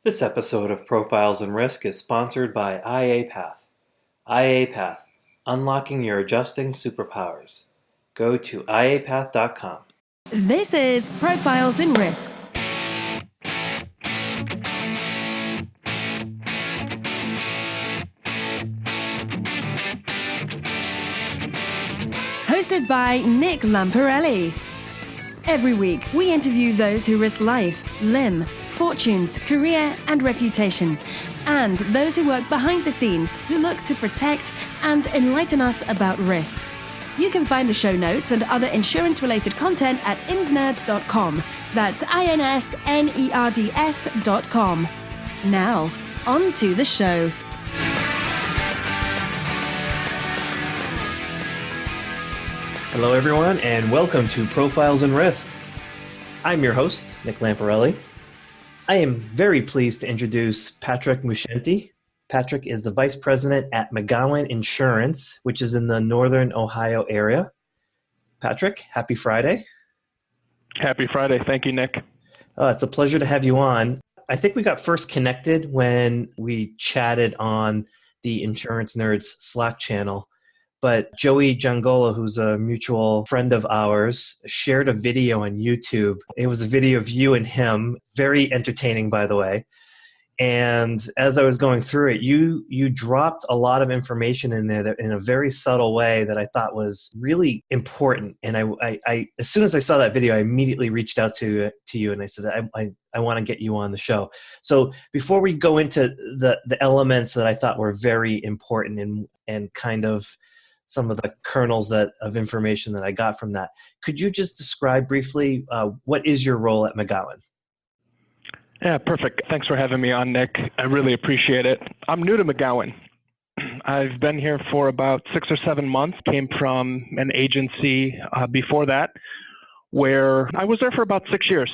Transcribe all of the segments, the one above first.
This episode of Profiles in Risk is sponsored by IA Path, unlocking your adjusting superpowers. Go to iapath.com. This is Profiles in Risk. Hosted by Nick Lamparelli. Every week, we interview those who risk life, limb, fortunes, career, and reputation, and those who work behind the scenes who look to protect and enlighten us about risk. You can find the show notes and other insurance-related content at insnerds.com. That's insnerds.com. Now, on to the show. Hello, everyone, and welcome to Profiles in Risk. I'm your host, Nick Lamparelli. I am very pleased to introduce Patrick Muscenti. Patrick is the Vice President at Mcgowan Insurance, which is in the Northern Ohio area. Patrick, happy Friday. Happy Friday. Thank you, Nick. It's a pleasure to have you on. I think we got first connected when we chatted on the Insurance Nerds Slack channel. But Joey Giangola, who's a mutual friend of ours, shared a video on YouTube. It was a video of you and him, very entertaining, by the way. And as I was going through it, you dropped a lot of information in there in a very subtle way that I thought was really important. And I as soon as I saw that video, I immediately reached out to you and I said, I want to get you on the show. So before we go into the elements that I thought were very important and kind of some of the kernels of information that I got from that, could you just describe briefly what is your role at Mcgowan? Yeah, perfect. Thanks for having me on, Nick. I really appreciate it. I'm new to Mcgowan. I've been here for about 6 or 7 months. Came from an agency before that where I was there for about 6 years.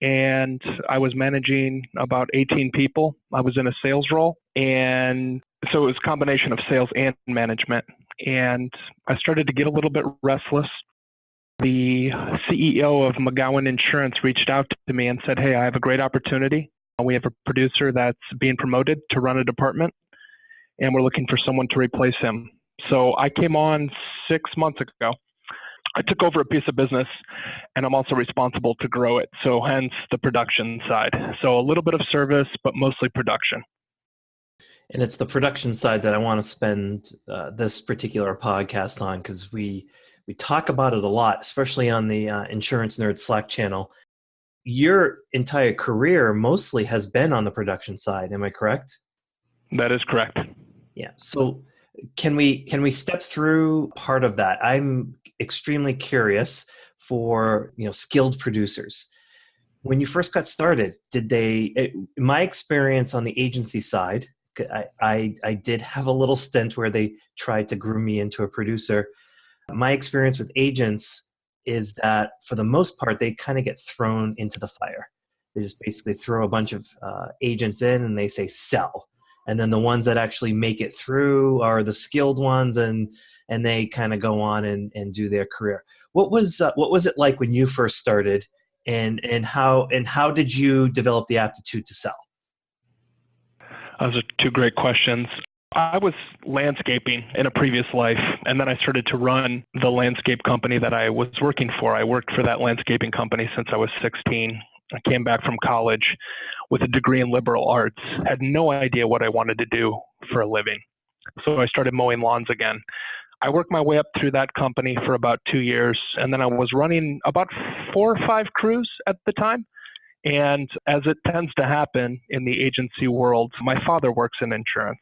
And I was managing about 18 people. I was in a sales role. And so it was a combination of sales and management. And I started to get a little bit restless. The CEO of Mcgowan Insurance reached out to me and said, hey, I have a great opportunity. We have a producer that's being promoted to run a department, and we're looking for someone to replace him. So I came on 6 months ago. I took over a piece of business, and I'm also responsible to grow it. So hence the production side. So a little bit of service, but mostly production. And it's the production side that I want to spend this particular podcast on, because we talk about it a lot, especially on the Insurance Nerd Slack channel. Your entire career mostly has been on the production side. Am I correct? That is correct. Yeah. So can we step through part of that? I'm extremely curious for skilled producers. When you first got started, my experience on the agency side, I did have a little stint where they tried to groom me into a producer. My experience with agents is that for the most part, they kind of get thrown into the fire. They just basically throw a bunch of agents in and they say sell. And then the ones that actually make it through are the skilled ones, and they kind of go on and do their career. What was it like when you first started, and how did you develop the aptitude to sell? Those are two great questions. I was landscaping in a previous life, and then I started to run the landscape company that I was working for. I worked for that landscaping company since I was 16. I came back from college with a degree in liberal arts, had no idea what I wanted to do for a living. So I started mowing lawns again. I worked my way up through that company for about 2 years, and then I was running about 4 or 5 crews at the time. And as it tends to happen in the agency world, my father works in insurance.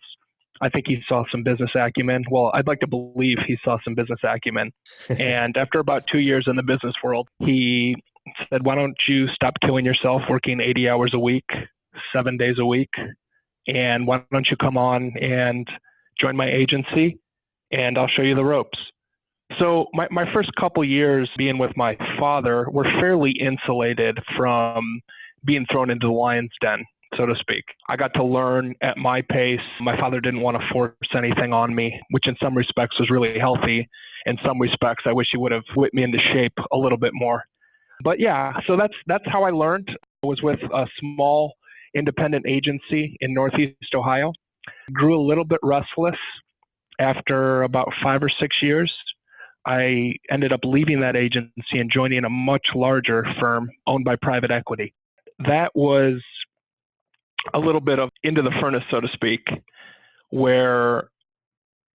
I think he saw some business acumen. Well, I'd like to believe he saw some business acumen. And after about 2 years in the business world, he said, why don't you stop killing yourself working 80 hours a week, 7 days a week? And why don't you come on and join my agency, and I'll show you the ropes. So my first couple years being with my father were fairly insulated from being thrown into the lion's den, so to speak. I got to learn at my pace. My father didn't want to force anything on me, which in some respects was really healthy. In some respects, I wish he would have whipped me into shape a little bit more. But yeah, so that's how I learned. I was with a small independent agency in Northeast Ohio. Grew a little bit restless. After about 5 or 6 years, I ended up leaving that agency and joining a much larger firm owned by private equity. That was a little bit of into the furnace, so to speak, where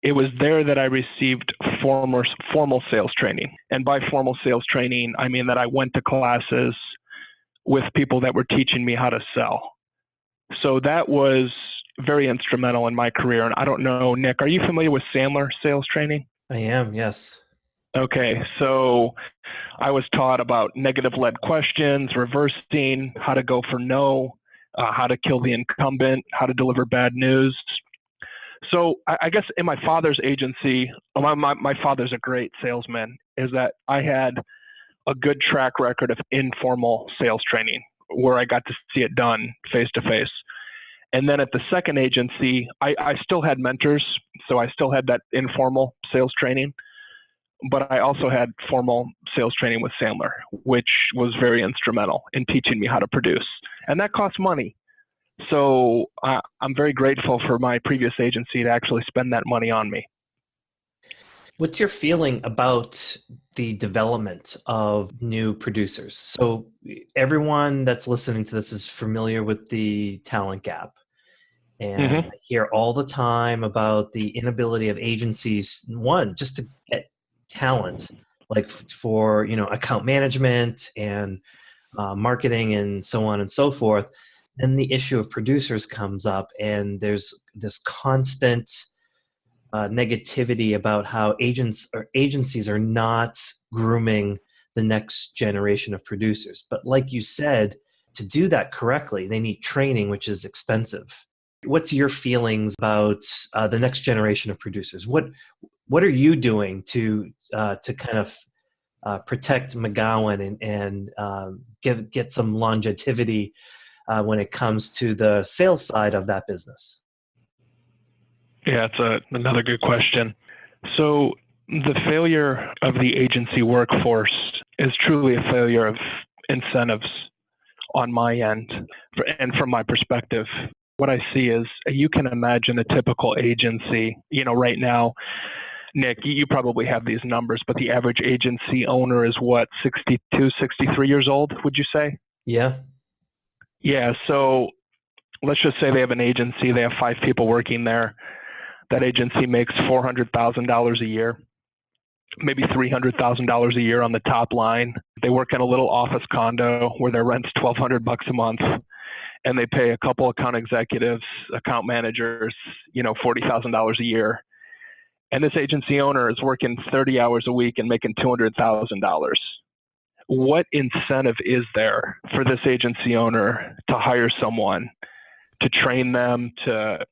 it was there that I received formal sales training. And by formal sales training, I mean that I went to classes with people that were teaching me how to sell. So that was very instrumental in my career. And I don't know, Nick, are you familiar with Sandler sales training? I am, yes. Okay, so I was taught about negative-led questions, reversing, how to go for no, how to kill the incumbent, how to deliver bad news. So I guess in my father's agency, my father's a great salesman, is that I had a good track record of informal sales training where I got to see it done face-to-face. And then at the second agency, I still had mentors, so I still had that informal sales training, but I also had formal sales training with Sandler, which was very instrumental in teaching me how to produce. And that costs money. So I'm very grateful for my previous agency to actually spend that money on me. What's your feeling about the development of new producers? So everyone that's listening to this is familiar with the talent gap. And I hear all the time about the inability of agencies, one, just to get talent, like for, account management and marketing and so on and so forth. Then the issue of producers comes up, and there's this constant negativity about how agencies are not grooming the next generation of producers. But like you said, to do that correctly, they need training, which is expensive. What's your feelings about the next generation of producers? What are you doing to kind of protect Mcgowan and get some longevity when it comes to the sales side of that business? Yeah, it's another good question. So the failure of the agency workforce is truly a failure of incentives on my end. And from my perspective, what I see is you can imagine a typical agency, right now, Nick, you probably have these numbers, but the average agency owner is what, 62, 63 years old, would you say? Yeah. Yeah, so let's just say they have an agency, they have 5 people working there. That agency makes $400,000 a year, maybe $300,000 a year on the top line. They work in a little office condo where their rent's $1,200 a month, and they pay a couple account executives, account managers, $40,000 a year. And this agency owner is working 30 hours a week and making $200,000. What incentive is there for this agency owner to hire someone, to train them, to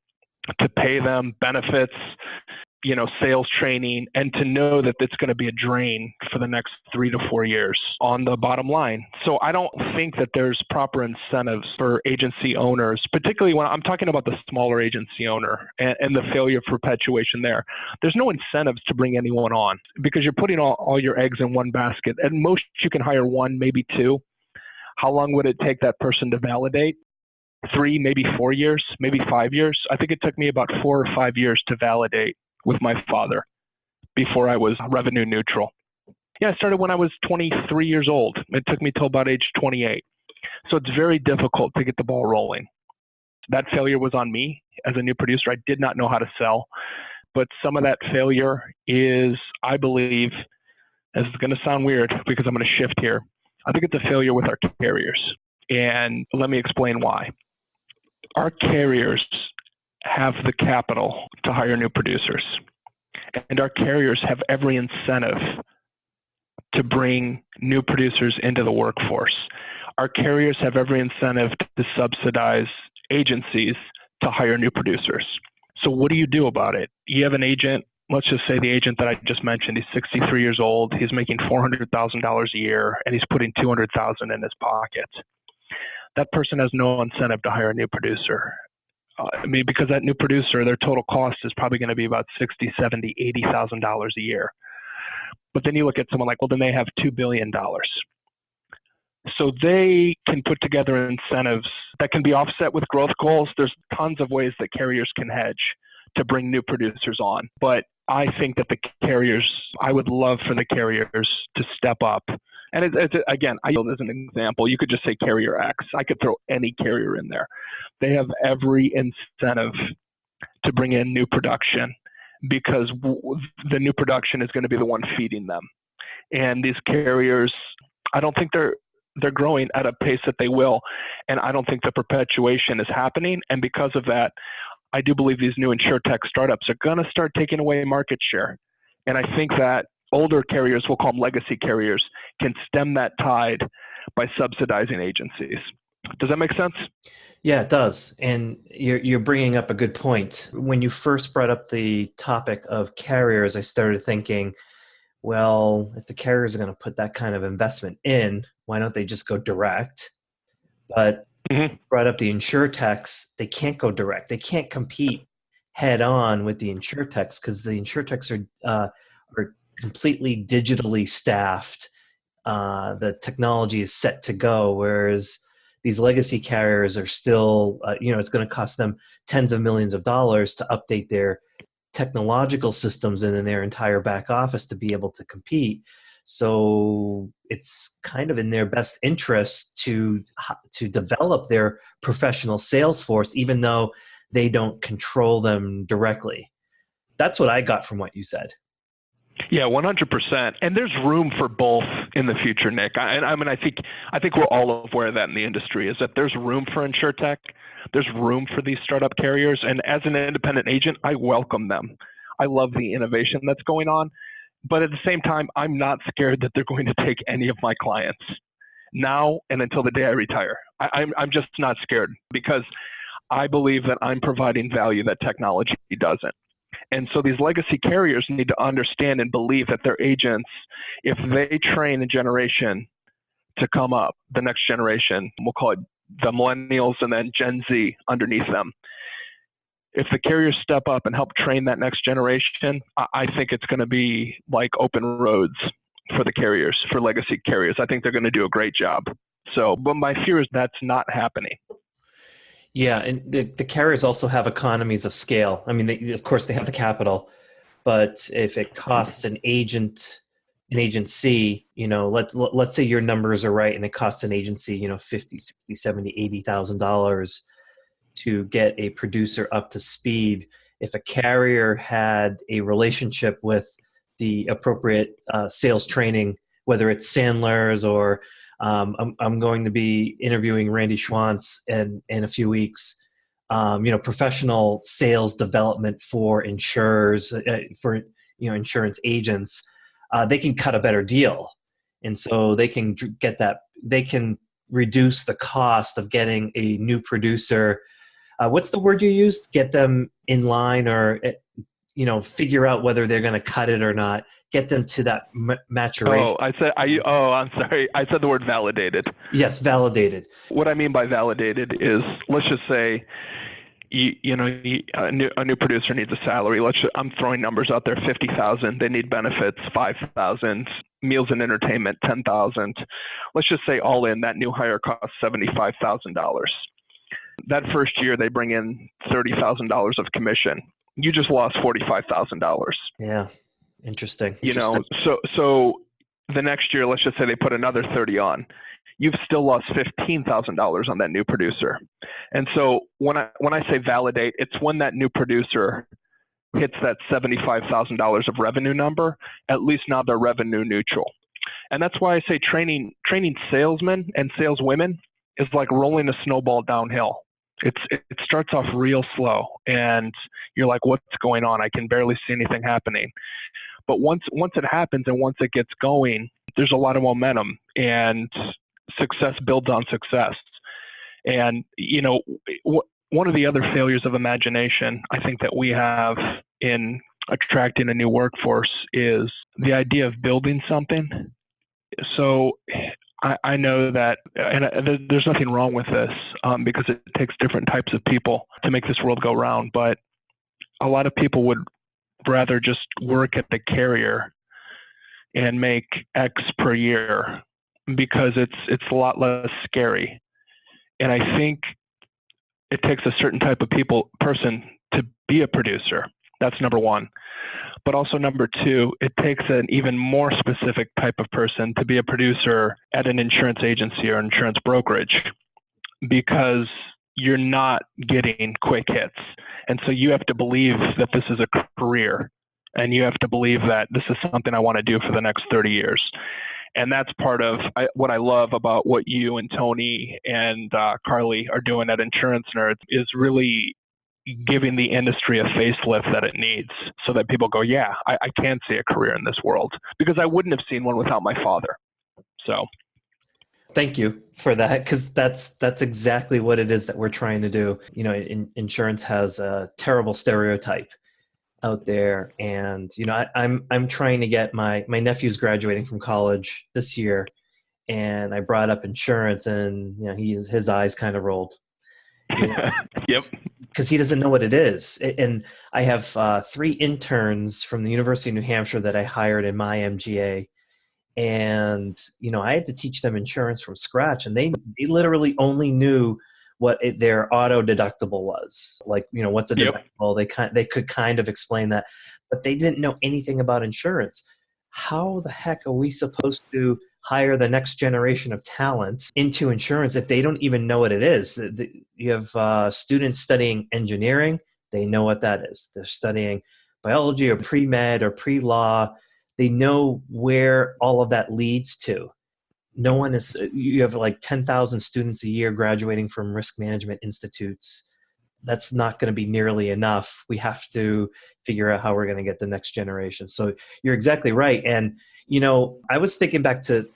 pay them benefits, sales training, and to know that it's going to be a drain for the next 3 to 4 years on the bottom line? So I don't think that there's proper incentives for agency owners, particularly when I'm talking about the smaller agency owner and the failure of perpetuation there. There's no incentives to bring anyone on because you're putting all your eggs in one basket. At most, you can hire 1, maybe 2. How long would it take that person to validate? 3, maybe 4 years, maybe 5 years. I think it took me about 4 or 5 years to validate with my father before I was revenue neutral. Yeah, I started when I was 23 years old. It took me till about age 28. So it's very difficult to get the ball rolling. That failure was on me as a new producer. I did not know how to sell, but some of that failure is, I believe, this is going to sound weird because I'm going to shift here. I think it's a failure with our carriers. And let me explain why. Our carriers have the capital to hire new producers, and our carriers have every incentive to bring new producers into the workforce. Our carriers have every incentive to subsidize agencies to hire new producers. So what do you do about it? You have an agent, let's just say the agent that I just mentioned, he's 63 years old, he's making $400,000 a year, and he's putting $200,000 in his pocket. That person has no incentive to hire a new producer. Because that new producer, their total cost is probably going to be about $60,000, $70,000, $80,000 a year. But then you look at someone like, well, then they have $2 billion. So they can put together incentives that can be offset with growth goals. There's tons of ways that carriers can hedge to bring new producers on. But I think that I would love for the carriers to step up. And again, I use as an example, you could just say carrier X. I could throw any carrier in there. They have every incentive to bring in new production because the new production is going to be the one feeding them. And these carriers, I don't think they're growing at a pace that they will. And I don't think the perpetuation is happening. And because of that, I do believe these new insurtech startups are going to start taking away market share. And I think that older carriers, we'll call them legacy carriers, can stem that tide by subsidizing agencies. Does that make sense? Yeah, it does. And you're bringing up a good point. When you first brought up the topic of carriers, I started thinking, well, if the carriers are going to put that kind of investment in, why don't they just go direct? But brought up the insurtechs, they can't go direct. They can't compete head on with the insurtechs because the insurtechs are completely digitally staffed. The technology is set to go, whereas these legacy carriers are still, it's going to cost them tens of millions of dollars to update their technological systems and in their entire back office to be able to compete. So it's kind of in their best interest to develop their professional sales force, even though they don't control them directly. That's what I got from what you said. Yeah, 100%. And there's room for both in the future, Nick. I think we're all aware of that in the industry, is that there's room for insurtech. There's room for these startup carriers. And as an independent agent, I welcome them. I love the innovation that's going on. But at the same time, I'm not scared that they're going to take any of my clients now and until the day I retire. I'm just not scared because I believe that I'm providing value that technology doesn't. And so these legacy carriers need to understand and believe that their agents, if they train a generation to come up, the next generation, we'll call it the millennials and then Gen Z underneath them. If the carriers step up and help train that next generation, I think it's going to be like open roads for the carriers, for legacy carriers. I think they're going to do a great job. So, but my fear is that's not happening. Yeah, and the carriers also have economies of scale. I mean, of course, they have the capital, but if it costs an agency, let's say your numbers are right and it costs an agency, $50, $60, $70, $80,000 to get a producer up to speed. If a carrier had a relationship with the appropriate sales training, whether it's Sandler's or I'm going to be interviewing Randy Schwantz in a few weeks. Professional sales development for insurers, insurance agents, they can cut a better deal, and so they can get that. They can reduce the cost of getting a new producer. What's the word you used? Get them in line, or figure out whether they're going to cut it or not. Get them to that maturation. I'm sorry. I said the word validated. Yes, validated. What I mean by validated is, let's just say, a new producer needs a salary. I'm throwing numbers out there: 50,000. They need benefits, 5,000. Meals and entertainment, 10,000. Let's just say all in that new hire costs $75,000. That first year they bring in $30,000 of commission. You just lost $45,000. Yeah. Interesting. So the next year, let's just say they put another 30 on. You've still lost $15,000 on that new producer. And so when I say validate, it's when that new producer hits that $75,000 of revenue number, at least now they're revenue neutral. And that's why I say training salesmen and saleswomen is like rolling a snowball downhill. It starts off real slow and you're like, what's going on? I can barely see anything happening. But once it happens and once it gets going, there's a lot of momentum and success builds on success. And, one of the other failures of imagination, I think, that we have in attracting a new workforce is the idea of building something. So I know that, and there's nothing wrong with this because it takes different types of people to make this world go round. But a lot of people would rather just work at the carrier and make X per year because it's a lot less scary. And I think it takes a certain type of person to be a producer. That's number one. But also number two, it takes an even more specific type of person to be a producer at an insurance agency or insurance brokerage, because you're not getting quick hits. And so you have to believe that this is a career, and you have to believe that this is something I want to do for the next 30 years. And that's part of what I love about what you and Tony and Carly are doing at Insurance Nerds, is really giving the industry a facelift that it needs, so that people go, yeah, I can see a career in this world, because I wouldn't have seen one without my father. So thank you for that, because that's exactly what it is that we're trying to do. You know, insurance has a terrible stereotype out there, and you know, I'm trying to get my nephew's graduating from college this year, and I brought up insurance, and you know, his eyes kind of rolled. You know, yep, because he doesn't know what it is. And I have 3 interns from the University of New Hampshire that I hired in my MGA. And, you know, I had to teach them insurance from scratch. And they literally only knew what their auto deductible was. Like, you know, what's a deductible? They could kind of explain that, but they didn't know anything about insurance. How the heck are we supposed to hire the next generation of talent into insurance if they don't even know what it is? You have students studying engineering. They know what that is. They're studying biology or pre-med or pre-law. They know where all of that leads to. No one is, you have like 10,000 students a year graduating from risk management institutes. That's not going to be nearly enough. We have to figure out how we're going to get the next generation. So you're exactly right. And, you know, I was thinking back to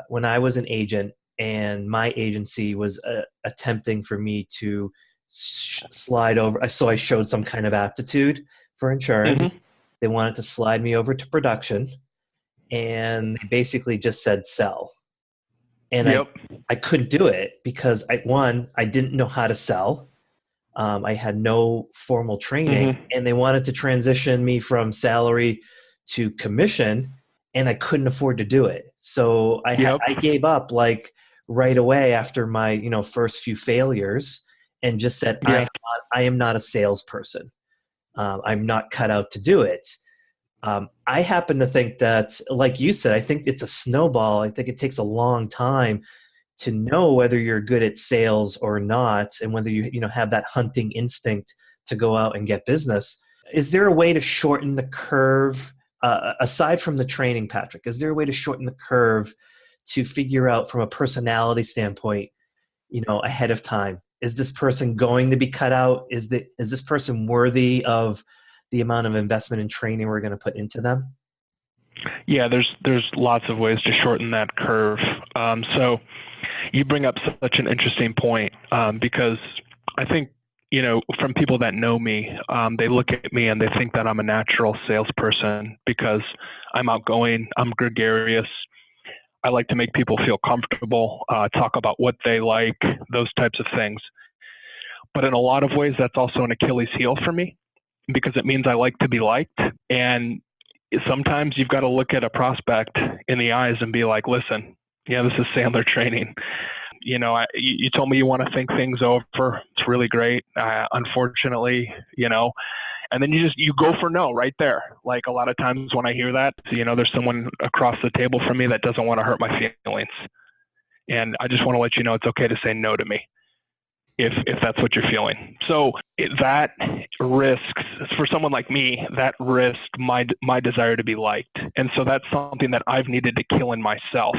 when I was an agent and my agency was attempting for me to slide over. So I showed some kind of aptitude for insurance. Mm-hmm. They wanted to slide me over to production, and they basically just said sell. And I couldn't do it because I didn't know how to sell. I had no formal training, mm-hmm. and they wanted to transition me from salary to commission, and I couldn't afford to do it. So I gave up like right away after my first few failures, and just said, I am not a salesperson. I'm not cut out to do it. I happen to think that, like you said, I think it's a snowball. I think it takes a long time to know whether you're good at sales or not, and whether you have that hunting instinct to go out and get business. Is there a way to shorten the curve, aside from the training, Patrick? Is there a way to shorten the curve to figure out from a personality standpoint, ahead of time? Is this person going to be cut out? Is this person worthy of the amount of investment and training we're going to put into them? Yeah, there's lots of ways to shorten that curve. So you bring up such an interesting point, because I think, from people that know me, they look at me and they think that I'm a natural salesperson because I'm outgoing, I'm gregarious. I like to make people feel comfortable, talk about what they like, those types of things. But in a lot of ways, that's also an Achilles heel for me, because it means I like to be liked. And sometimes you've got to look at a prospect in the eyes and be like, listen, this is Sandler training. You told me you want to think things over. It's really great. Unfortunately, and then you go for no right there. Like a lot of times when I hear that, there's someone across the table from me that doesn't want to hurt my feelings. And I just want to let you know it's okay to say no to me if that's what you're feeling. So that risks, for someone like me, that risks my desire to be liked. And so that's something that I've needed to kill in myself.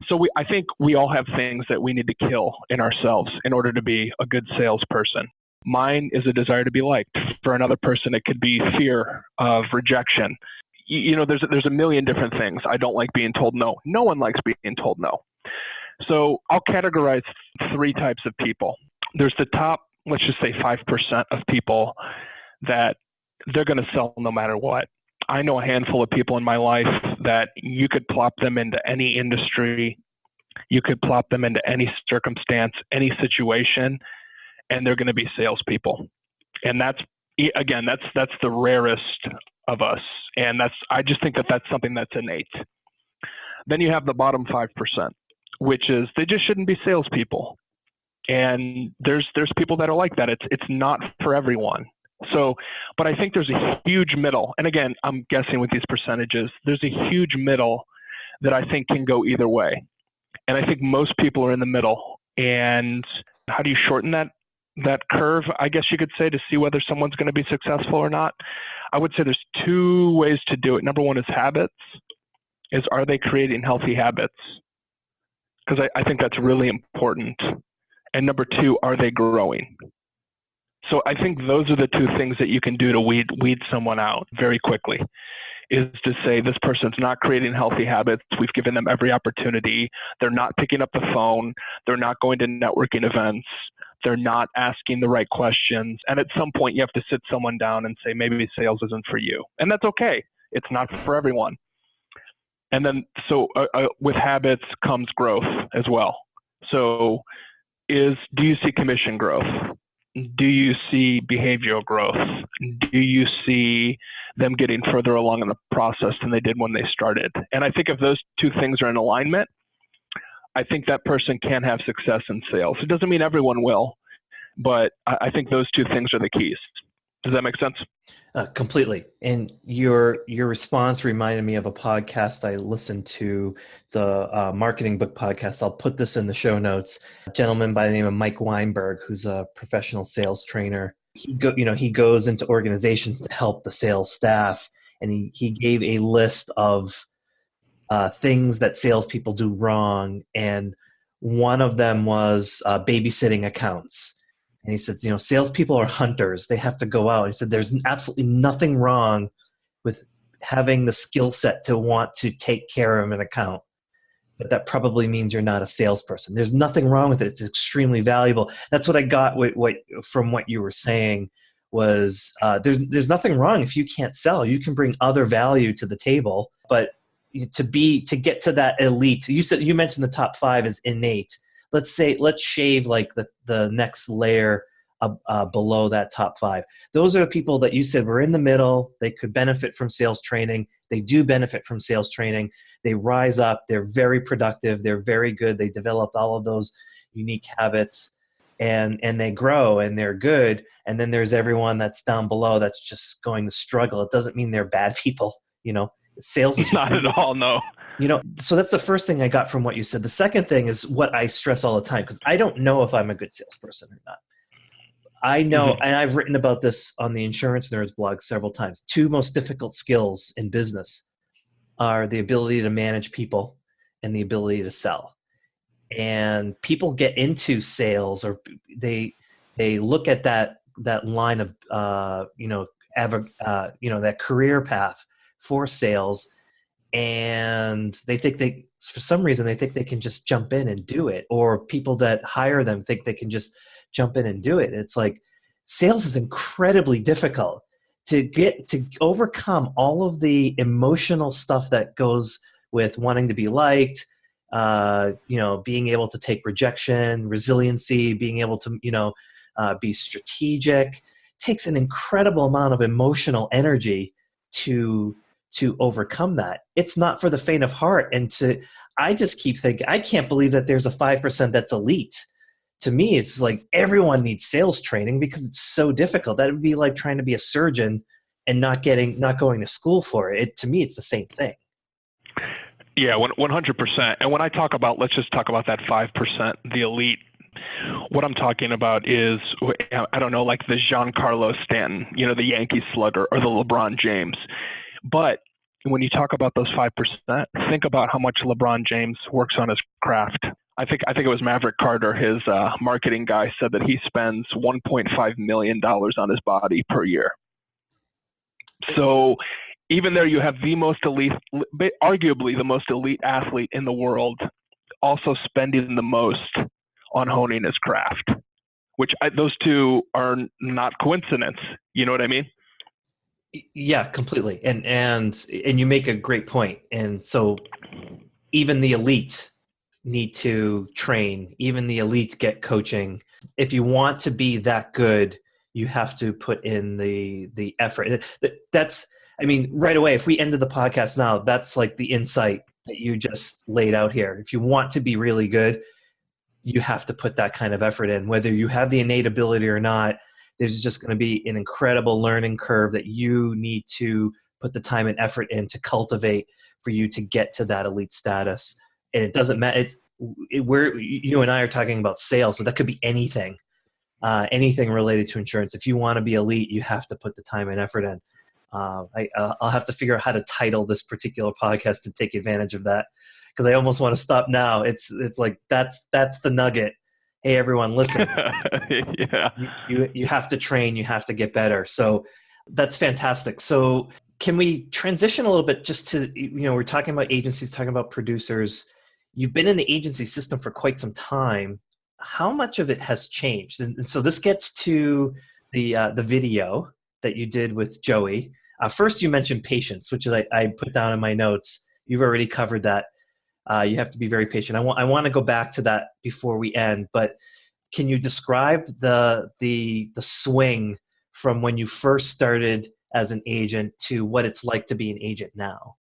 So I think we all have things that we need to kill in ourselves in order to be a good salesperson. Mine is a desire to be liked. For another person, it could be fear of rejection. There's a million different things. I don't like being told no. No one likes being told no. So I'll categorize 3 types of people. There's the top, let's just say 5% of people that they're going to sell no matter what. I know a handful of people in my life that you could plop them into any industry, you could plop them into any circumstance, any situation, and they're going to be salespeople. And that's the rarest of us. And I just think that that's something that's innate. Then you have the bottom 5%, which is they just shouldn't be salespeople. And there's people that are like that. It's not for everyone. So, but I think there's a huge middle. And again, I'm guessing with these percentages, there's a huge middle that I think can go either way. And I think most people are in the middle. And how do you shorten that curve, I guess you could say, to see whether someone's going to be successful or not? I would say there's two ways to do it. Number one is habits. Are they creating healthy habits? Because I think that's really important. And number two, are they growing? So I think those are the two things that you can do to weed someone out very quickly, is to say this person's not creating healthy habits. We've given them every opportunity. They're not picking up the phone. They're not going to networking events. They're not asking the right questions. And at some point you have to sit someone down and say, maybe sales isn't for you. And that's okay. It's not for everyone. And then, so with habits comes growth as well. So do you see commission growth? Do you see behavioral growth? Do you see them getting further along in the process than they did when they started? And I think if those two things are in alignment, I think that person can have success in sales. It doesn't mean everyone will, but I think those two things are the keys. Does that make sense? Completely. And your response reminded me of a podcast I listened to. It's a marketing book podcast. I'll put this in the show notes. A gentleman by the name of Mike Weinberg, who's a professional sales trainer. He goes into organizations to help the sales staff, and he gave a list of things that salespeople do wrong, and one of them was babysitting accounts. And he said, salespeople are hunters. They have to go out. He said, there's absolutely nothing wrong with having the skill set to want to take care of an account. But that probably means you're not a salesperson. There's nothing wrong with it. It's extremely valuable. That's what I got from what you were saying was there's nothing wrong if you can't sell. You can bring other value to the table. But to get to that elite, you mentioned the top 5 is innate. Let's shave like the next layer below that top 5. Those are the people that you said were in the middle. They could benefit from sales training. They do benefit from sales training. They rise up. They're very productive. They're very good. They developed all of those unique habits, and they grow and they're good. And then there's everyone that's down below that's just going to struggle. It doesn't mean they're bad people. Sales is not at all. No. So that's the first thing I got from what you said. The second thing is what I stress all the time, because I don't know if I'm a good salesperson or not. I know, and I've written about this on the Insurance Nerds blog several times. 2 most difficult skills in business are the ability to manage people and the ability to sell. And people get into sales, or they look at that line of that career path for sales, and they think for some reason they think they can just jump in and do it, or people that hire them think they can just jump in and do it. It's like sales is incredibly difficult to overcome all of the emotional stuff that goes with wanting to be liked, being able to take rejection, resiliency, being able to be strategic. It takes an incredible amount of emotional energy to overcome that. It's not for the faint of heart. And I just keep thinking, I can't believe that there's a 5% that's elite. To me, it's like everyone needs sales training because it's so difficult. That would be like trying to be a surgeon and not going to school for it. To me, it's the same thing. Yeah, 100%. And when I talk about, let's just talk about that 5%, the elite. What I'm talking about is, I don't know, like the Giancarlo Stanton, the Yankee slugger, or the LeBron James. But when you talk about those 5%, think about how much LeBron James works on his craft. I think it was Maverick Carter, his marketing guy, said that he spends $1.5 million on his body per year. So even there you have the most elite, arguably the most elite athlete in the world, also spending the most on honing his craft, which those two are not coincidence. You know what I mean? Yeah, completely. And you make a great point. And so even the elite need to train, even the elite get coaching. If you want to be that good, you have to put in the effort. Right away, if we ended the podcast now, that's like the insight that you just laid out here. If you want to be really good, you have to put that kind of effort in. Whether you have the innate ability or not, there's just going to be an incredible learning curve that you need to put the time and effort in to cultivate for you to get to that elite status. And it doesn't matter. You and I are talking about sales, but that could be anything, anything related to insurance. If you want to be elite, you have to put the time and effort in. I'll have to figure out how to title this particular podcast to take advantage of that, because I almost want to stop now. It's like that's the nugget. Hey, everyone, listen. Yeah. You have to train. You have to get better. So that's fantastic. So can we transition a little bit just to, we're talking about agencies, talking about producers. You've been in the agency system for quite some time. How much of it has changed? And so this gets to the video that you did with Joey. First, you mentioned patience, which I put down in my notes. You've already covered that. You have to be very patient. I want to go back to that before we end, but can you describe the swing from when you first started as an agent to what it's like to be an agent now?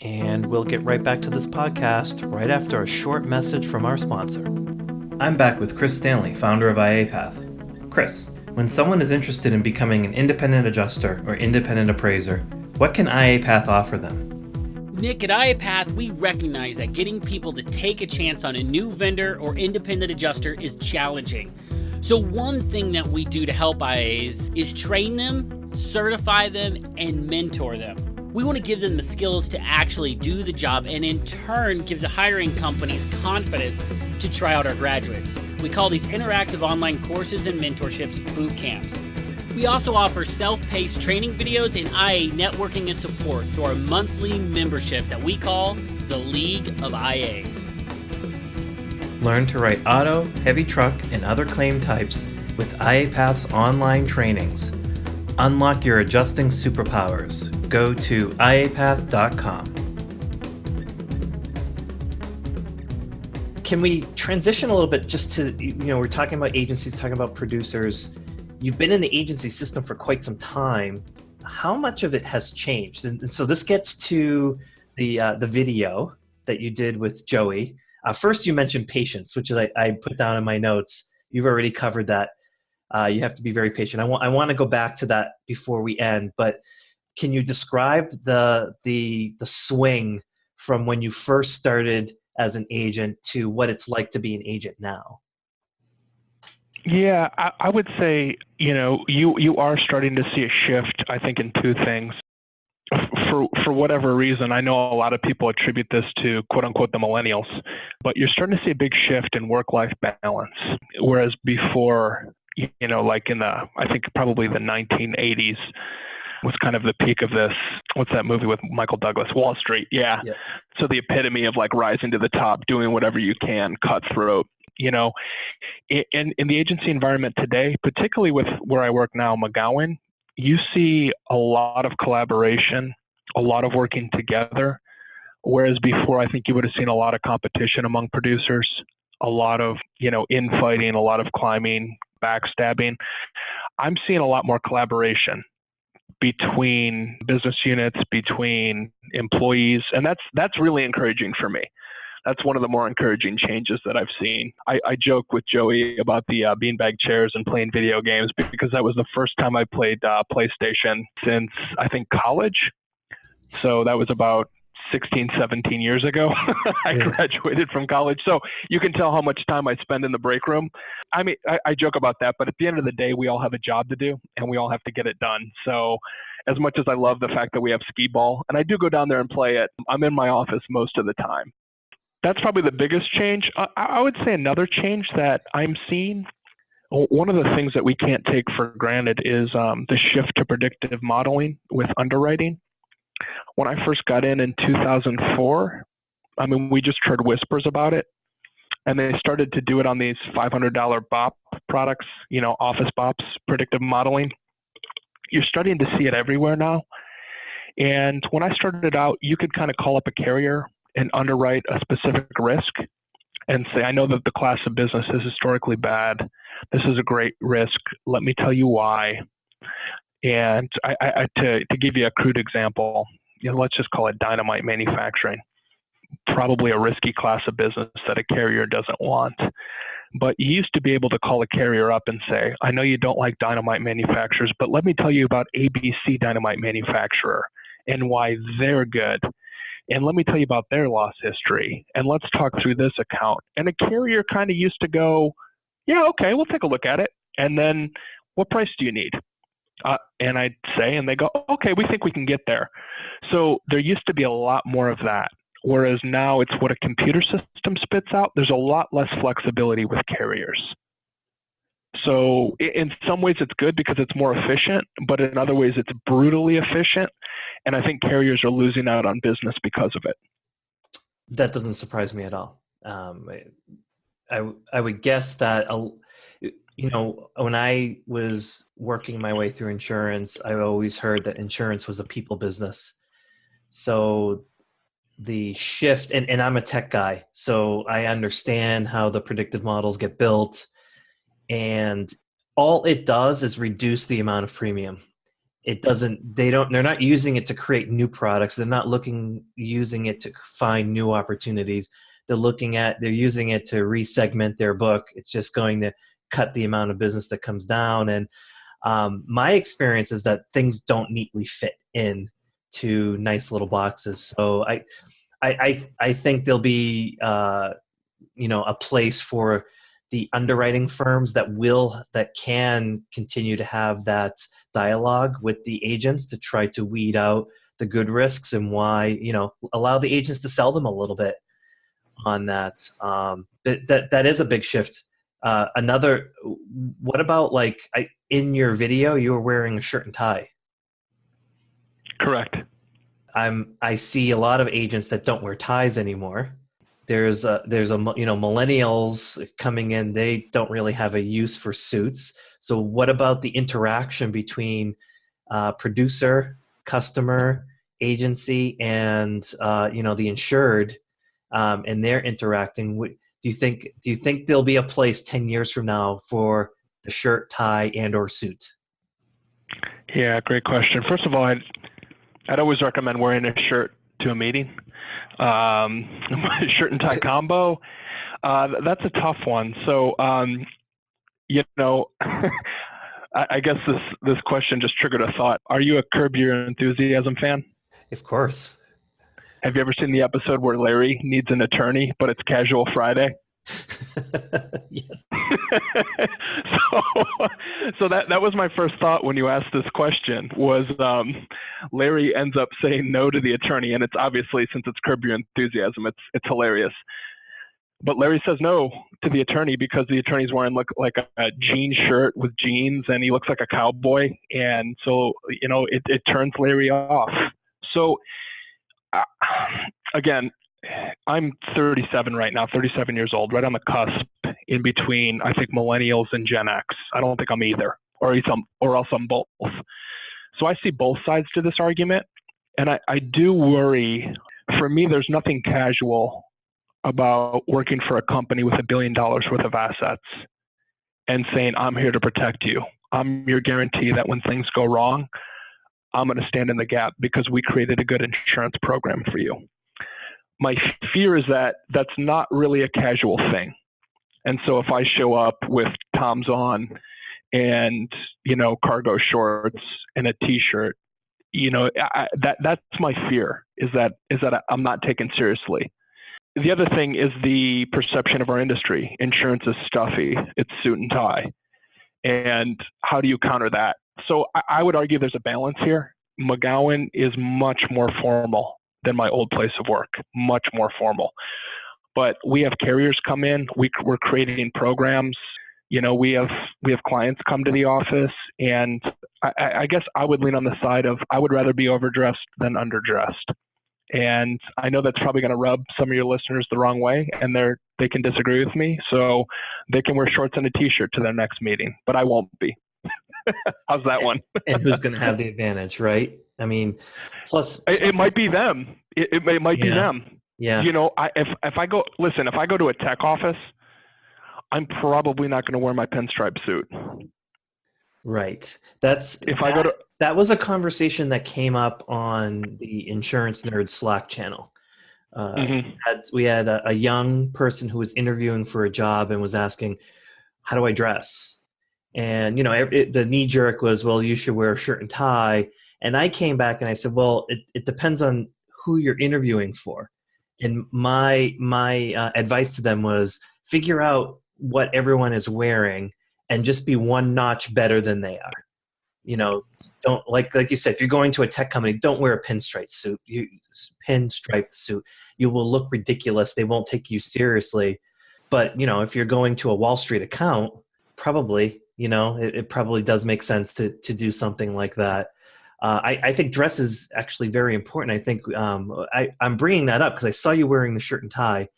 And we'll get right back to this podcast right after a short message from our sponsor. I'm back with Chris Stanley, founder of IAPath. Chris, when someone is interested in becoming an independent adjuster or independent appraiser, what can IAPath offer them? Nick, at IAPath, we recognize that getting people to take a chance on a new vendor or independent adjuster is challenging. So one thing that we do to help IAs is train them, certify them, and mentor them. We want to give them the skills to actually do the job and in turn give the hiring companies confidence to try out our graduates. We call these interactive online courses and mentorships boot camps. We also offer self-paced training videos and IA networking and support through our monthly membership that we call the League of IAs. Learn to write auto, heavy truck, and other claim types with IAPath's online trainings. Unlock your adjusting superpowers. Go to iapath.com. Can we transition a little bit just to, we're talking about agencies, talking about producers. You've been in the agency system for quite some time. How much of it has changed? And so this gets to the video that you did with Joey. First, you mentioned patience, which I put down in my notes. You've already covered that. You have to be very patient. I want to go back to that before we end, but can you describe the swing from when you first started as an agent to what it's like to be an agent now? Yeah, I would say, you are starting to see a shift, I think, in two things. For whatever reason, I know a lot of people attribute this to, quote unquote, the millennials, but you're starting to see a big shift in work-life balance. Whereas before, like I think probably the 1980s was kind of the peak of this. What's that movie with Michael Douglas? Wall Street. Yeah. Yep. So the epitome of like rising to the top, doing whatever you can, cutthroat. In the agency environment today, particularly with where I work now, Mcgowan, you see a lot of collaboration, a lot of working together, whereas before I think you would have seen a lot of competition among producers, a lot of, infighting, a lot of climbing, backstabbing. I'm seeing a lot more collaboration between business units, between employees, and that's really encouraging for me. That's one of the more encouraging changes that I've seen. I joke with Joey about the beanbag chairs and playing video games because that was the first time I played PlayStation since, I think, college. So that was about 16, 17 years ago. I graduated from college. So you can tell how much time I spend in the break room. I mean, I joke about that, but at the end of the day, we all have a job to do and we all have to get it done. So as much as I love the fact that we have skee ball, and I do go down there and play it, I'm in my office most of the time. That's probably the biggest change. I would say another change that I'm seeing, one of the things that we can't take for granted is the shift to predictive modeling with underwriting. When I first got in 2004, we just heard whispers about it. And they started to do it on these $500 BOP products, office BOPs, predictive modeling. You're starting to see it everywhere now. And when I started out, you could kind of call up a carrier and underwrite a specific risk and say, I know that the class of business is historically bad. This is a great risk. Let me tell you why. And to give you a crude example, let's just call it dynamite manufacturing. probably a risky class of business that a carrier doesn't want. But you used to be able to call a carrier up and say, I know you don't like dynamite manufacturers, but let me tell you about ABC dynamite manufacturer and why they're good. And let me tell you about their loss history. And let's talk through this account. And a carrier kind of used to go, yeah, okay, we'll take a look at it. And then what price do you need? And I'd say, and they go, okay, we think we can get there. So there used to be a lot more of that. Whereas now it's what a computer system spits out. There's a lot less flexibility with carriers. So in some ways it's good because it's more efficient, but in other ways it's brutally efficient. And I think carriers are losing out on business because of it. That doesn't surprise me at all. I would guess that, when I was working my way through insurance, I always heard that insurance was a people business. So the shift, and I'm a tech guy, so I understand how the predictive models get built, and all it does is reduce the amount of premium. They're not using it to create new products. They're not using it to find new opportunities. They're using it to resegment their book. It's just going to cut the amount of business that comes down. And my experience is that things don't neatly fit in to nice little boxes. So I think there'll be a place for the underwriting firms that can continue to have that dialogue with the agents to try to weed out the good risks and why, allow the agents to sell them a little bit on that. That is a big shift. What about in your video, you were wearing a shirt and tie? Correct. I see a lot of agents that don't wear ties anymore. There's millennials coming in, they don't really have a use for suits. So what about the interaction between producer, customer, agency, and the insured, and they're interacting? Do you think there'll be a place 10 years from now for the shirt, tie, and or suit? Yeah, great question. First of all, I'd always recommend wearing a shirt to a meeting. Shirt and tie combo, that's a tough one. So, I guess this question just triggered a thought. Are you a Curb Your Enthusiasm fan? Of course. Have you ever seen the episode where Larry needs an attorney, but it's Casual Friday? Yes. So that was my first thought when you asked this question was Larry ends up saying no to the attorney, and it's obviously, since it's Curb Your Enthusiasm, it's hilarious. But Larry says no to the attorney because the attorney's wearing like a jean shirt with jeans, and he looks like a cowboy, and so it turns Larry off. So again, I'm 37 right now, 37 years old, right on the cusp in between, I think, millennials and Gen X. I don't think I'm either, or else I'm both. So I see both sides to this argument, and I do worry. For me, there's nothing casual about working for a company with $1 billion worth of assets and saying, I'm here to protect you. I'm your guarantee that when things go wrong, I'm going to stand in the gap because we created a good insurance program for you. My fear is that that's not really a casual thing. And so if I show up with Tom's on and, cargo shorts and a t-shirt, that's my fear is that I'm not taken seriously. The other thing is the perception of our industry. Insurance is stuffy. It's suit and tie. And how do you counter that? So I would argue there's a balance here. Mcgowan is much more formal than my old place of work, much more formal. But we have carriers come in. We're creating programs. We have clients come to the office, and I guess I would lean on the side of I would rather be overdressed than underdressed. And I know that's probably going to rub some of your listeners the wrong way, and they can disagree with me. So they can wear shorts and a t-shirt to their next meeting, but I won't be. How's that one? And who's going to have the advantage, right? I mean, plus it might be them. It might be them. Yeah. If I go to a tech office, I'm probably not going to wear my pinstripe suit. Right. That was a conversation that came up on the Insurance Nerds Slack channel. Mm-hmm. We had a young person who was interviewing for a job and was asking, how do I dress? And, the knee jerk was, well, you should wear a shirt and tie. And I came back and I said, well, it depends on who you're interviewing for. And my advice to them was figure out what everyone is wearing and just be one notch better than they are. Don't like you said, if you're going to a tech company, don't wear a pinstriped suit. You will look ridiculous. They won't take you seriously. But, if you're going to a Wall Street account, probably, it probably does make sense to do something like that. I think dress is actually very important. I think I'm bringing that up because I saw you wearing the shirt and tie.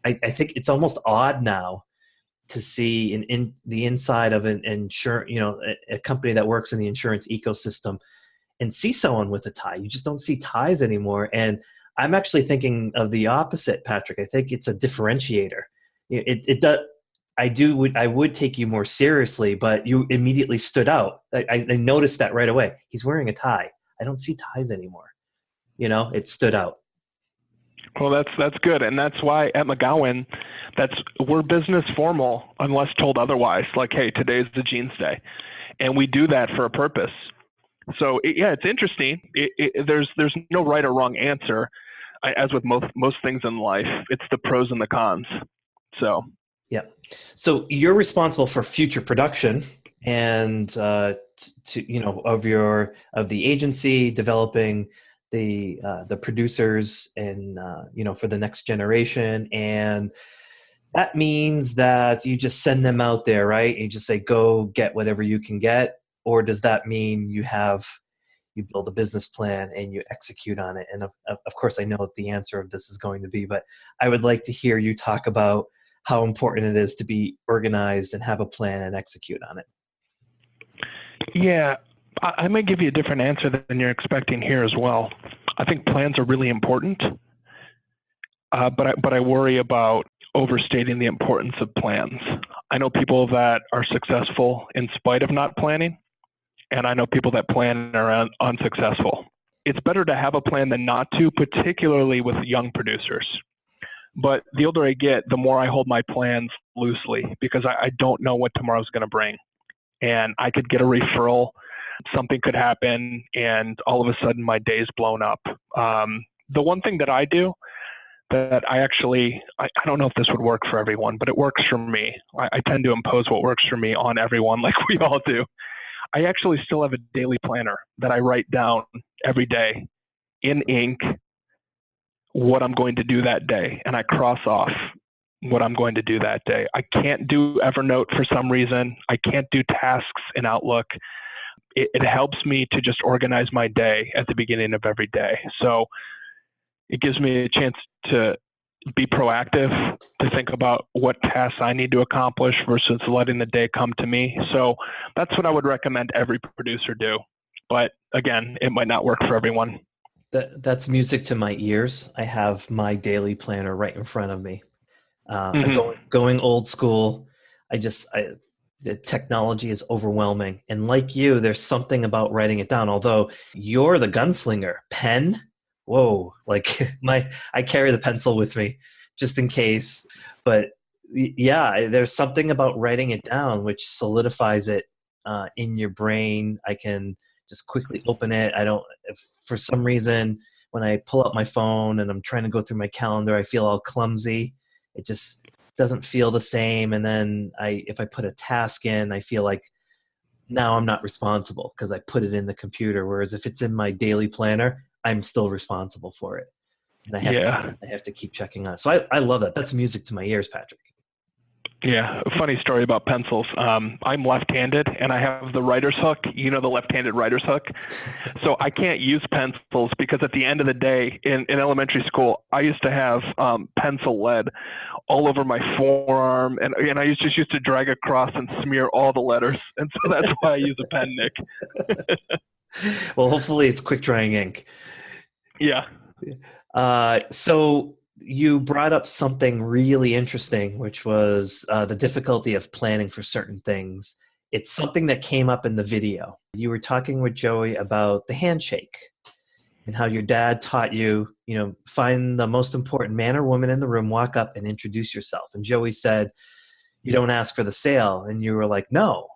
I think it's almost odd now to see in the inside of an insurance, a company that works in the insurance ecosystem, and see someone with a tie. You just don't see ties anymore. And I'm actually thinking of the opposite, Patrick. I think it's a differentiator. It does. I would take you more seriously, but you immediately stood out. I noticed that right away. He's wearing a tie. I don't see ties anymore. It stood out. Well, that's good, and that's why at Mcgowan, we're business formal unless told otherwise. Like, hey, today's the jeans day, and we do that for a purpose. So it's interesting. There's no right or wrong answer. As with most things in life, it's the pros and the cons. So yeah. So you're responsible for future production and of the agency, developing the producers and for the next generation. And that means that you just send them out there, right? You just say, go get whatever you can get. Or does that mean you build a business plan and you execute on it? And of course, I know what the answer of this is going to be, but I would like to hear you talk about how important it is to be organized and have a plan and execute on it. Yeah, I may give you a different answer than you're expecting here as well. I think plans are really important, but I worry about overstating the importance of plans. I know people that are successful in spite of not planning, and I know people that plan and are unsuccessful. It's better to have a plan than not to, particularly with young producers. But the older I get, the more I hold my plans loosely because I don't know what tomorrow's going to bring. And I could get a referral, something could happen, and all of a sudden my day's blown up. The one thing that I do that I don't know if this would work for everyone, but it works for me. I tend to impose what works for me on everyone like we all do. I actually still have a daily planner that I write down every day in ink what I'm going to do that day, and I cross off what I'm going to do that day. I can't do Evernote for some reason. I can't do tasks in Outlook. It helps me to just organize my day at the beginning of every day. So it gives me a chance to be proactive, to think about what tasks I need to accomplish versus letting the day come to me. So that's what I would recommend every producer do. But again, it might not work for everyone. That's music to my ears. I have my daily planner right in front of me. Going old school. The technology is overwhelming. And like you, there's something about writing it down. Although you're the gunslinger, pen, whoa, like I carry the pencil with me just in case. But yeah, there's something about writing it down which solidifies it in your brain. I can just quickly open it. If for some reason, when I pull up my phone and I'm trying to go through my calendar, I feel all clumsy. It just doesn't feel the same. And then if I put a task in, I feel like now I'm not responsible because I put it in the computer. Whereas if it's in my daily planner, I'm still responsible for it. And I have to keep checking on it. So I love that. That's music to my ears, Patrick. Yeah, a funny story about pencils. I'm left-handed, and I have the writer's hook, the left-handed writer's hook. So I can't use pencils because at the end of the day, in elementary school, I used to have pencil lead all over my forearm, and I just used to drag across and smear all the letters. And so that's why I use a pen, Nick. Well, hopefully it's quick-drying ink. Yeah. So you brought up something really interesting, which was the difficulty of planning for certain things. It's something that came up in the video. You were talking with Joey about the handshake. and how your dad taught you, find the most important man or woman in the room, walk up and introduce yourself. And Joey said, you don't ask for the sale. And you were like, no,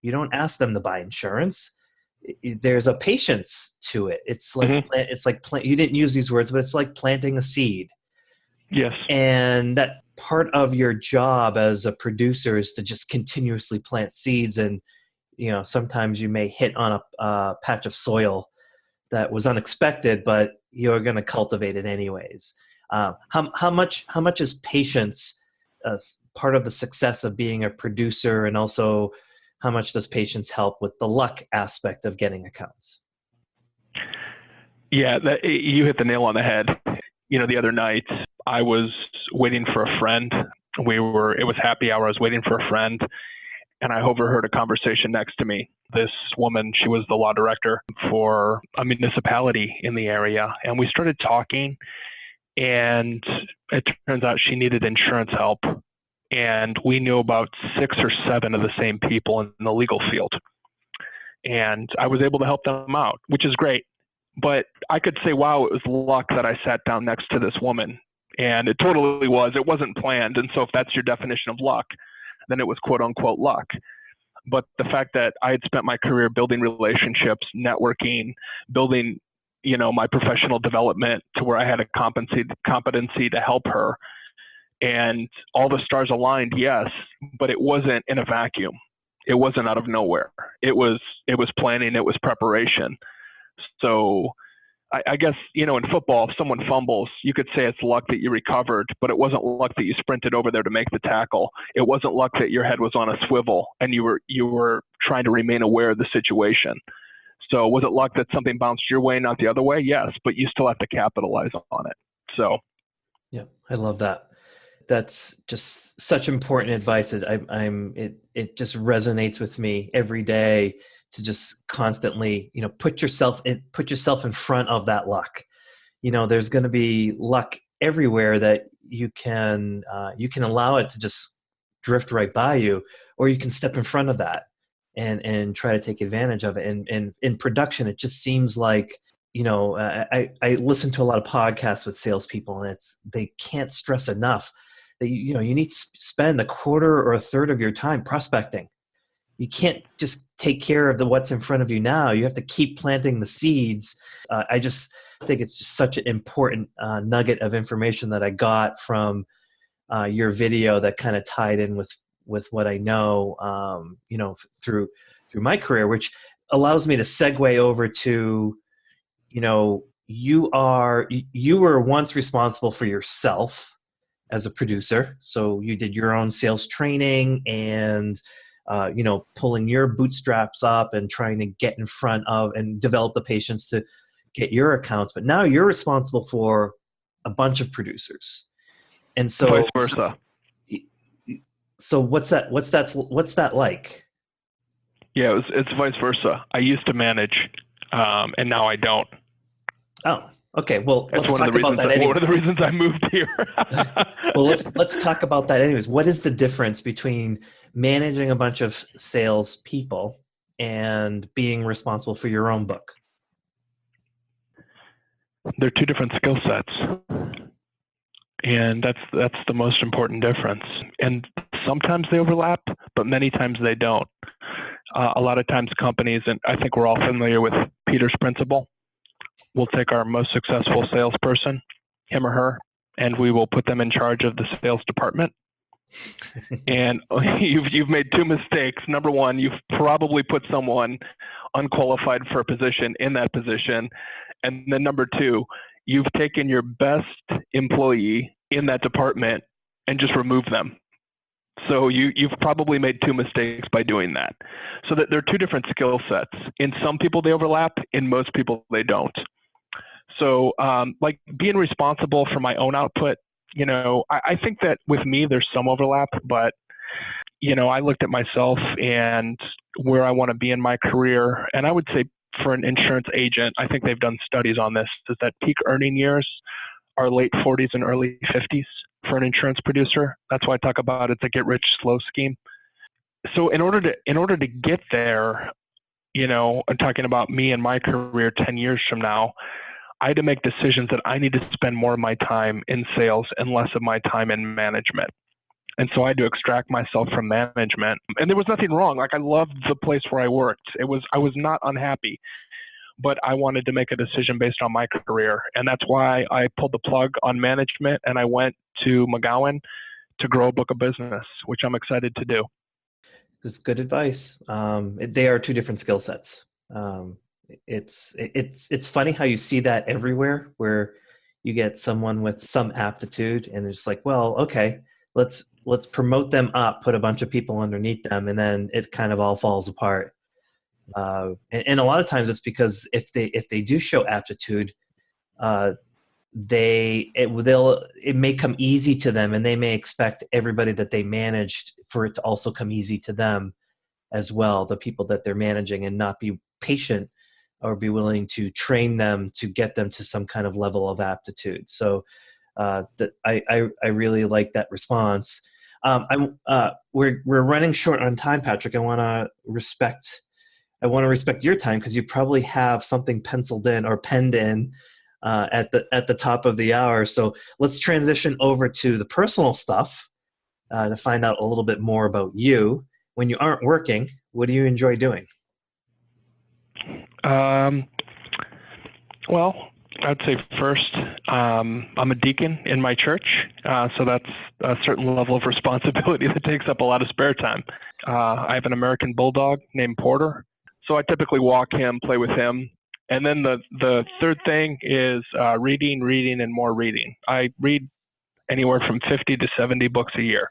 you don't ask them to buy insurance. There's a patience to it. It's like, you didn't use these words, but it's like planting a seed. Yes. And that part of your job as a producer is to just continuously plant seeds. And, sometimes you may hit on a patch of soil that was unexpected, but you're going to cultivate it anyways. How much is patience part of the success of being a producer, and also how much does patience help with the luck aspect of getting accounts? Yeah, you hit the nail on the head. The other night I was waiting for a friend. It was happy hour. I was waiting for a friend, and I overheard a conversation next to me. This woman, she was the law director for a municipality in the area. And we started talking, and it turns out she needed insurance help. And we knew about 6 or 7 of the same people in the legal field. And I was able to help them out, which is great. But I could say, wow, it was luck that I sat down next to this woman. And it totally was. It wasn't planned. And so if that's your definition of luck, then it was quote unquote luck. But the fact that I had spent my career building relationships, networking, building, my professional development to where I had a competency to help her, and all the stars aligned, yes, but it wasn't in a vacuum. It wasn't out of nowhere. It was planning, it was preparation. So I guess, in football, if someone fumbles, you could say it's luck that you recovered, but it wasn't luck that you sprinted over there to make the tackle. It wasn't luck that your head was on a swivel and you were trying to remain aware of the situation. So was it luck that something bounced your way, not the other way? Yes, but you still have to capitalize on it. So. Yeah, I love that. That's just such important advice. It just resonates with me every day, to just constantly, put yourself in front of that luck. There's going to be luck everywhere that you can allow it to just drift right by you, or you can step in front of that and try to take advantage of it. And in production, it just seems like, I listen to a lot of podcasts with salespeople, and they can't stress enough that you need to spend a quarter or a third of your time prospecting. You can't just take care of what's in front of you now. You have to keep planting the seeds. I just think it's just such an important nugget of information that I got from your video that kind of tied in with what I know, through my career, which allows me to segue over to, you were once responsible for yourself as a producer. So you did your own sales training and pulling your bootstraps up and trying to get in front of and develop the patience to get your accounts. But now you're responsible for a bunch of producers. And so vice versa. So what's that like? Yeah, it's vice versa. I used to manage, and now I don't. Oh, okay. Well, that's let's talk about that anyway. One of the reasons I moved here. Well, let's talk about that anyways. What is the difference between managing a bunch of sales people and being responsible for your own book? They're 2 different skill sets. And that's the most important difference. And sometimes they overlap, but many times they don't. A lot of times companies, and I think we're all familiar with Peter's principle, we'll take our most successful salesperson, him or her, and we will put them in charge of the sales department. And you've made 2 mistakes. Number one, you've probably put someone unqualified for a position in that position. And then number 2, you've taken your best employee in that department and just removed them. So you've probably made 2 mistakes by doing that. So that there are 2 different skill sets. In some people they overlap, in most people they don't. So like being responsible for my own output, I think that with me there's some overlap, but I looked at myself and where I want to be in my career, and I would say for an insurance agent, I think they've done studies on this, is that peak earning years are late 40s and early 50s for an insurance producer. That's why I talk about it's a get rich slow scheme. So in order to get there, I'm talking about me and my career 10 years from now, I had to make decisions that I need to spend more of my time in sales and less of my time in management. And so I had to extract myself from management. And there was nothing wrong. Like, I loved the place where I worked. I was not unhappy, but I wanted to make a decision based on my career. And that's why I pulled the plug on management and I went to Mcgowan to grow a book of business, which I'm excited to do. It's good advice. They are two different skill sets. It's funny how you see that everywhere, where you get someone with some aptitude and it's like, well, okay, let's promote them up, put a bunch of people underneath them, and then it kind of all falls apart. And a lot of times it's because if they do show aptitude, it may come easy to them, and they may expect everybody that they managed for it to also come easy to them as well, the people that they're managing, and not be patient or be willing to train them to get them to some kind of level of aptitude. So I really like that response. We're running short on time, Patrick. I want to respect your time, because you probably have something penciled in or penned in at the top of the hour. So let's transition over to the personal stuff to find out a little bit more about you. When you aren't working, what do you enjoy doing? Well, I'd say first, I'm a deacon in my church, so that's a certain level of responsibility that takes up a lot of spare time. I have an American bulldog named Porter, so I typically walk him, play with him. And then the third thing is reading, and more reading. I read anywhere from 50 to 70 books a year,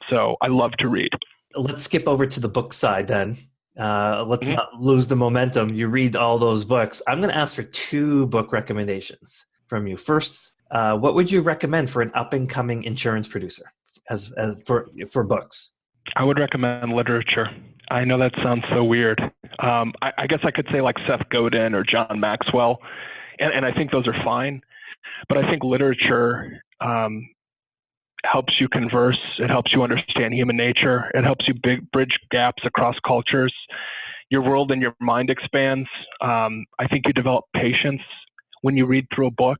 so I love to read. Let's skip over to the book side then. Let's not lose the momentum. You read all those books. I'm going to ask for 2 book recommendations from you. First, what would you recommend for an up-and-coming insurance producer as for books? I would recommend literature. I know that sounds so weird. I guess I could say like Seth Godin or John Maxwell, and I think those are fine. But I think literature helps you converse. It helps you understand human nature. It helps you bridge gaps across cultures. Your world and your mind expands. I think you develop patience when you read through a book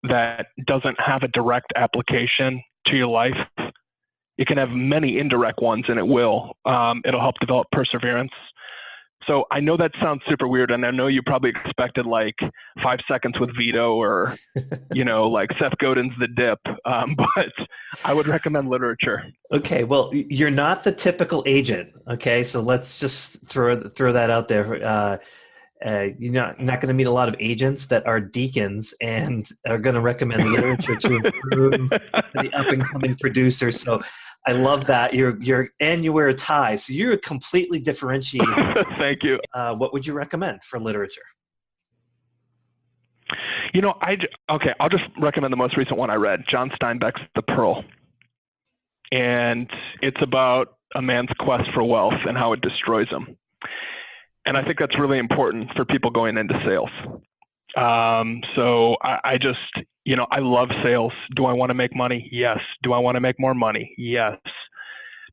that doesn't have a direct application to your life. It can have many indirect ones, and it will. It'll help develop perseverance. So I know that sounds super weird, and I know you probably expected like 5 seconds with Vito or, like Seth Godin's The Dip, but I would recommend literature. Okay, well, you're not the typical agent, okay? So let's just throw that out there. You're not going to meet a lot of agents that are deacons and are going to recommend literature to improve the up-and-coming producers. So I love that. And you wear a tie, so you're completely differentiated. Thank you. What would you recommend for literature? I'll just recommend the most recent one I read, John Steinbeck's The Pearl. And it's about a man's quest for wealth and how it destroys him. And I think that's really important for people going into sales. So I just, I love sales. Do I want to make money? Yes. Do I want to make more money? Yes.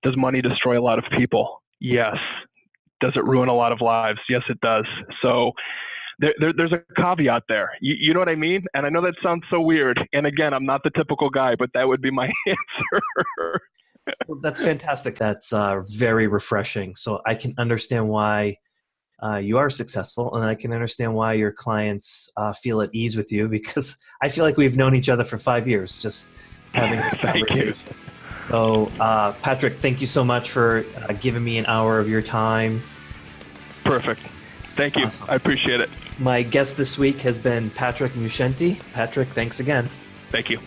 Does money destroy a lot of people? Yes. Does it ruin a lot of lives? Yes, it does. So there's a caveat there. You know what I mean? And I know that sounds so weird. And again, I'm not the typical guy, but that would be my answer. Well, that's fantastic. That's very refreshing. So I can understand why you are successful, and I can understand why your clients feel at ease with you, because I feel like we've known each other for 5 years just having this conversation. Thank you. So, Patrick, thank you so much for giving me an hour of your time. Perfect. Thank you. Awesome. I appreciate it. My guest this week has been Patrick Muscenti. Patrick, thanks again. Thank you.